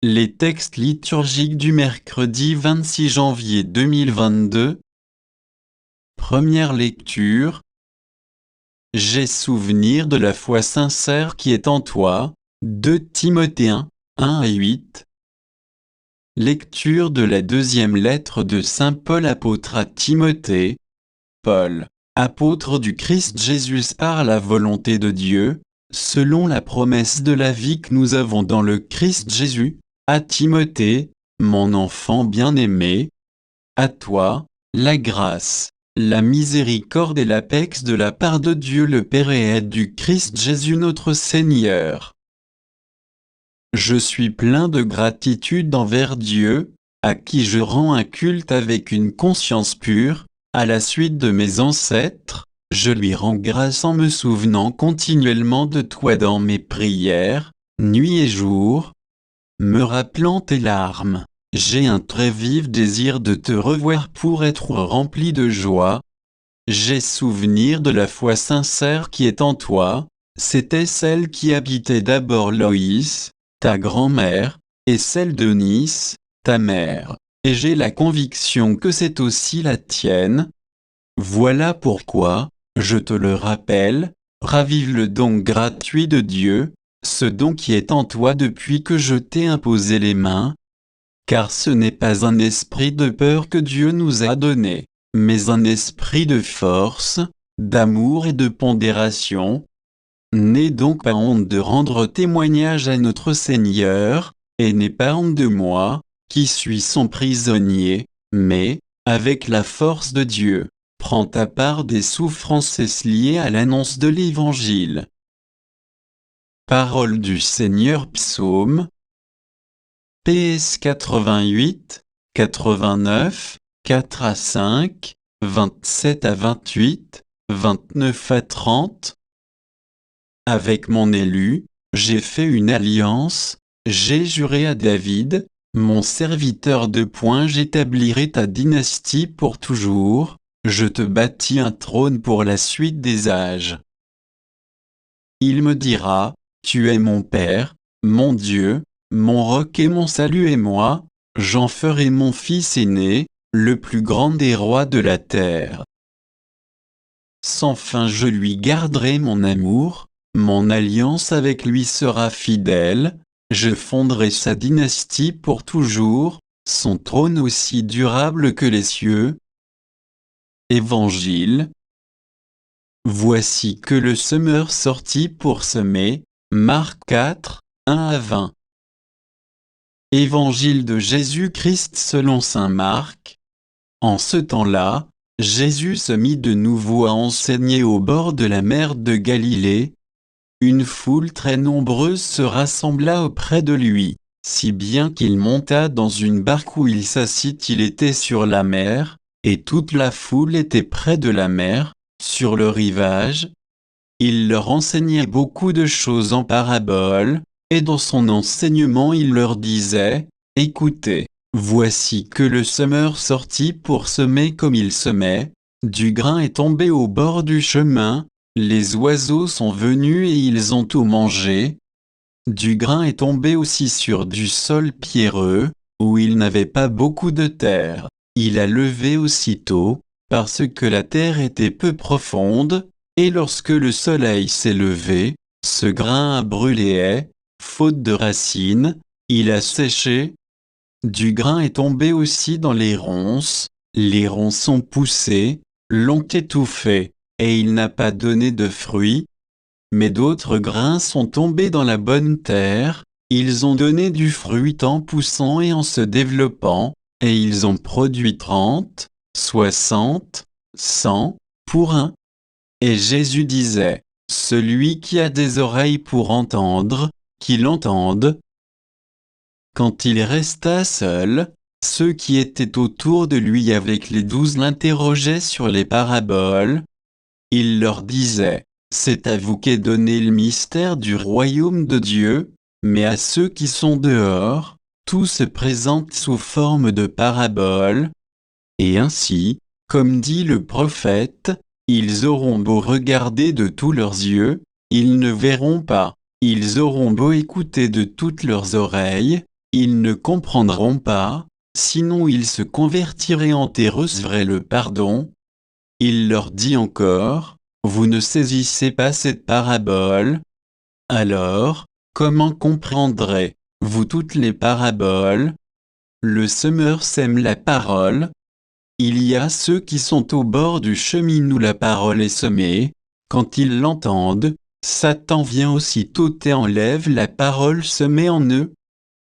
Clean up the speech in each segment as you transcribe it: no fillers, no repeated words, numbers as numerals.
Les textes liturgiques du mercredi 26 janvier 2022. Première lecture. J'ai souvenir de la foi sincère qui est en toi. 2 Timothée 1 et 8. Lecture de la deuxième lettre de Saint Paul apôtre à Timothée. Paul, apôtre du Christ Jésus par la volonté de Dieu, selon la promesse de la vie que nous avons dans le Christ Jésus, à Timothée, mon enfant bien-aimé. À toi, la grâce, la miséricorde et la paix de la part de Dieu le Père et du Christ Jésus notre Seigneur. Je suis plein de gratitude envers Dieu, à qui je rends un culte avec une conscience pure. À la suite de mes ancêtres, je lui rends grâce en me souvenant continuellement de toi dans mes prières, nuit et jour. Me rappelant tes larmes, j'ai un très vif désir de te revoir pour être rempli de joie. J'ai souvenir de la foi sincère qui est en toi, c'était celle qui habitait d'abord Loïs, ta grand-mère, et celle d'Eunice, ta mère, et j'ai la conviction que c'est aussi la tienne. Voilà pourquoi, je te le rappelle, ravive le don gratuit de Dieu, ce don qui est en toi depuis que je t'ai imposé les mains. Car ce n'est pas un esprit de peur que Dieu nous a donné, mais un esprit de force, d'amour et de pondération. N'aie donc pas honte de rendre témoignage à notre Seigneur, et n'aie pas honte de moi, qui suis son prisonnier, mais, avec la force de Dieu, prends ta part des souffrances liées à l'annonce de l'Évangile. Parole du Seigneur. Psaume. PS 88, 89, 4 à 5, 27 à 28, 29 à 30. Avec mon élu, j'ai fait une alliance, j'ai juré à David, mon serviteur j'établirai ta dynastie pour toujours, je te bâtis un trône pour la suite des âges. Il me dira, tu es mon Père, mon Dieu, mon roc et mon salut et moi, j'en ferai mon fils aîné, le plus grand des rois de la terre. Sans fin je lui garderai mon amour, mon alliance avec lui sera fidèle, je fonderai sa dynastie pour toujours, son trône aussi durable que les cieux. Évangile. Voici que le semeur sortit pour semer. Marc 4, 1 à 20. Évangile de Jésus-Christ selon saint Marc. En ce temps-là, Jésus se mit de nouveau à enseigner au bord de la mer de Galilée. Une foule très nombreuse se rassembla auprès de lui, si bien qu'il monta dans une barque où il s'assit. Il était sur la mer, et toute la foule était près de la mer, sur le rivage. Il leur enseignait beaucoup de choses en paraboles, et dans son enseignement il leur disait, « Écoutez, voici que le semeur sortit pour semer comme il semait, du grain est tombé au bord du chemin, les oiseaux sont venus et ils ont tout mangé. Du grain est tombé aussi sur du sol pierreux, où il n'avait pas beaucoup de terre, il a levé aussitôt, parce que la terre était peu profonde, et lorsque le soleil s'est levé, ce grain a brûlé faute de racines, il a séché. Du grain est tombé aussi dans les ronces ont poussé, l'ont étouffé, et il n'a pas donné de fruits. Mais d'autres grains sont tombés dans la bonne terre, ils ont donné du fruit en poussant et en se développant, et ils ont produit 30, 60, 100, pour un. Et Jésus disait, « Celui qui a des oreilles pour entendre, qu'il entende. » Quand il resta seul, ceux qui étaient autour de lui avec les 12 l'interrogeaient sur les paraboles. Il leur disait, « C'est à vous qu'est donné le mystère du royaume de Dieu, mais à ceux qui sont dehors, tout se présente sous forme de paraboles. Et ainsi, comme dit le prophète, ils auront beau regarder de tous leurs yeux, ils ne verront pas, ils auront beau écouter de toutes leurs oreilles, ils ne comprendront pas, sinon ils se convertiraient en et recevraient le pardon. Il leur dit encore, vous ne saisissez pas cette parabole? Alors, comment comprendrez-vous toutes les paraboles? Le semeur sème la parole. Il y a ceux qui sont au bord du chemin où la parole est semée. Quand ils l'entendent, Satan vient aussitôt et enlève la parole semée en eux.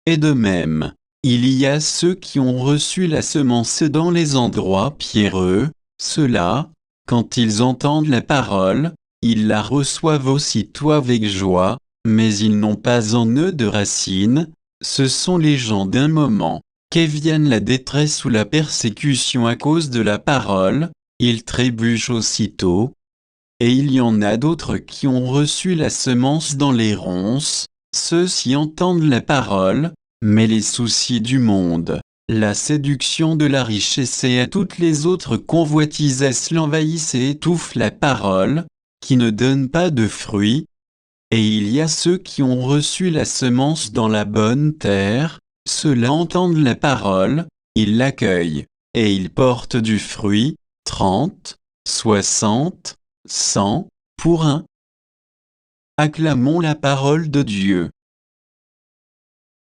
Et de même, il y a ceux qui ont reçu la semence dans les endroits pierreux. Ceux-là, quand ils entendent la parole, ils la reçoivent aussitôt avec joie, mais ils n'ont pas en eux de racines. Ce sont les gens d'un moment, qu'est vienne la détresse ou la persécution à cause de la parole, ils trébuchent aussitôt. Et il y en a d'autres qui ont reçu la semence dans les ronces. Ceux-ci entendent la parole, mais les soucis du monde, la séduction de la richesse et à toutes les autres convoitises l'envahissent et étouffent la parole, qui ne donne pas de fruits. Et il y a ceux qui ont reçu la semence dans la bonne terre. Ceux-là entendent la parole, ils l'accueillent, et ils portent du fruit, 30, 60, 100, pour un. Acclamons la parole de Dieu.